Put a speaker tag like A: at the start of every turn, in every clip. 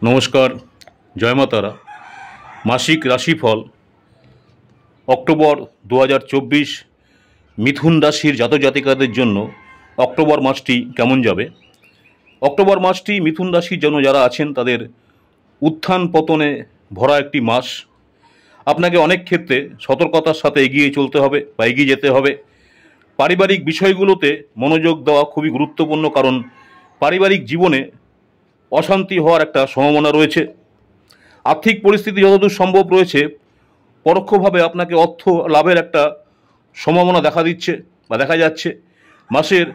A: নমস্কার, জয় মা তারা। মাসিক রাশিফল অক্টোবর 2024 মিথুন রাশির জাতক জাতিকাদের জন্য অক্টোবর মাসটি কেমন যাবে। অক্টোবর মাসটি মিথুন রাশির জন্য যারা আছেন তাদের উত্থান পতনে ভরা একটি মাস। আপনাকে অনেক ক্ষেত্রে সতর্কতার সাথে এগিয়ে চলতে হবে বা এগিয়ে যেতে হবে। পারিবারিক বিষয়গুলোতে মনোযোগ দেওয়া খুবই গুরুত্বপূর্ণ, কারণ পারিবারিক জীবনে অশান্তি হওয়ার একটা সম্ভাবনা রয়েছে। আর্থিক পরিস্থিতি যতদূর সম্ভব রয়েছে পরোক্ষভাবে আপনাকে অর্থ লাভের একটা সম্ভাবনা দেখা যাচ্ছে। মাসের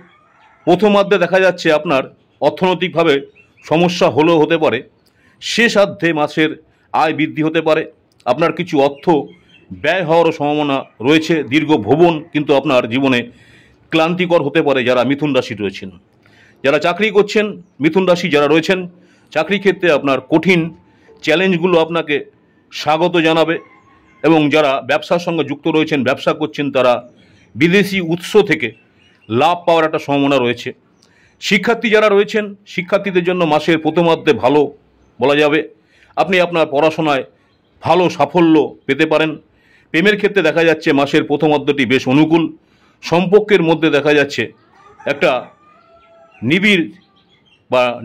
A: প্রথমার্ধে দেখা যাচ্ছে আপনার অর্থনৈতিকভাবে সমস্যা হলেও হতে পারে, শেষার্ধে মাসের আয় বৃদ্ধি হতে পারে। আপনার কিছু অর্থ ব্যয় হওয়ারও সম্ভাবনা রয়েছে। দীর্ঘ ভ্রমণ কিন্তু আপনার জীবনে ক্লান্তিকর হতে পারে যারা মিথুন রাশি রয়েছেন। যারা চাকরি করছেন, মিথুন রাশি যারা রয়েছেন, চাকরি ক্ষেত্রে আপনার কঠিন চ্যালেঞ্জগুলো আপনাকে স্বাগত জানাবে। এবং যারা ব্যবসার সঙ্গে যুক্ত রয়েছেন, ব্যবসা করছেন, তারা বিদেশি উৎস থেকে লাভ পাওয়ার একটা সম্ভাবনা রয়েছে। শিক্ষার্থী যারা রয়েছেন, শিক্ষার্থীদের জন্য মাসের প্রথমার্ধে ভালো বলা যাবে। আপনি আপনার পড়াশোনায় ভালো সাফল্য পেতে পারেন। প্রেমের ক্ষেত্রে দেখা যাচ্ছে মাসের প্রথমার্ধটি বেশ অনুকূল। সম্পর্কের মধ্যে দেখা যাচ্ছে একটা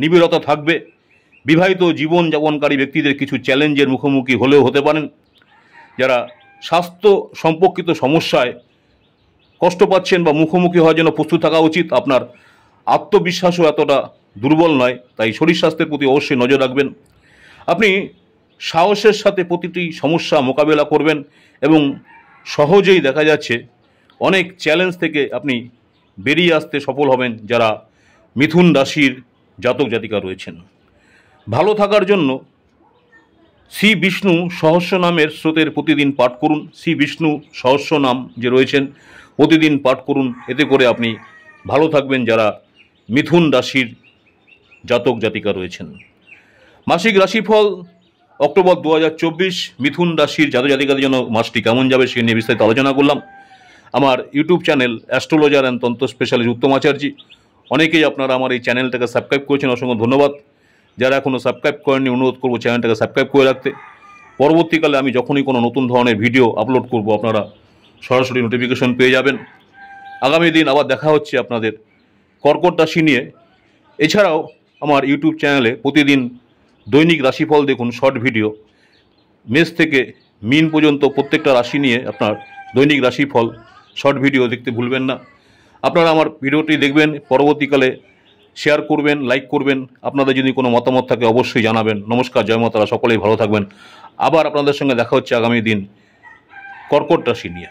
A: নিবিড়তা থাকবে। বিবাহিত জীবনযাপনকারী ব্যক্তিদের কিছু চ্যালেঞ্জের মুখোমুখি হলেও হতে পারেন। যারা স্বাস্থ্য সম্পর্কিত সমস্যায় কষ্ট পাচ্ছেন বা মুখোমুখি হওয়ার জন্য প্রস্তুত থাকা উচিত। আপনার আত্মবিশ্বাসও এতটা দুর্বল নয়, তাই শরীর স্বাস্থ্যের প্রতি অবশ্যই নজর রাখবেন। আপনি সাহসের সাথে প্রতিটি সমস্যা মোকাবেলা করবেন এবং সহজেই দেখা যাচ্ছে অনেক চ্যালেঞ্জ থেকে আপনি বেরিয়ে আসতে সফল হবেন যারা মিথুন রাশির জাতক জাতিকা রয়েছেন। ভালো থাকার জন্য শ্রী বিষ্ণু সহস্র নামের স্রোতের প্রতিদিন পাঠ করুন। শ্রী বিষ্ণু সহস্র নাম যে রয়েছেন প্রতিদিন পাঠ করুন, এতে করে আপনি ভালো থাকবেন যারা মিথুন রাশির জাতক জাতিকা রয়েছেন। মাসিক রাশিফল অক্টোবর 2024 মিথুন রাশির জাতক জাতিকাদের জন্য মাসটি কেমন যাবে সে নিয়ে বিস্তারিত আলোচনা করলাম। আমার ইউটিউব চ্যানেল অ্যাস্ট্রোলজার অ্যান্ড তন্ত্র স্পেশালিস্ট উত্তম আচার্য, অনেকেই আপনারা আমার এই চ্যানেলটাকে সাবস্ক্রাইব করেছেন, অসংখ্য ধন্যবাদ। যারা এখনও সাবস্ক্রাইব করেননি অনুরোধ করবো চ্যানেলটাকে সাবস্ক্রাইব করে রাখতে। পরবর্তীকালে আমি যখনই কোনো নতুন ধরনের ভিডিও আপলোড করব আপনারা সরাসরি নোটিফিকেশন পেয়ে যাবেন। আগামী দিন আবার দেখা হচ্ছে আপনাদের কর্কট রাশি নিয়ে। এছাড়াও আমার ইউটিউব চ্যানেলে প্রতিদিন দৈনিক রাশিফল দেখুন, শর্ট ভিডিও। মেষ থেকে মীন পর্যন্ত প্রত্যেকটা রাশি নিয়ে আপনার দৈনিক রাশিফল শর্ট ভিডিও দেখতে ভুলবেন না। আপনারা আমার ভিডিওটি দেখবেন, পরবর্তীকালে শেয়ার করবেন, লাইক করবেন। আপনাদের যদি কোনো মতামত থাকে অবশ্যই জানাবেন। নমস্কার, জয় মা তারা। সকলেই ভালো থাকবেন। আবার আপনাদের সঙ্গে দেখা হচ্ছে আগামী দিন কর্কট রাশি নিয়ে।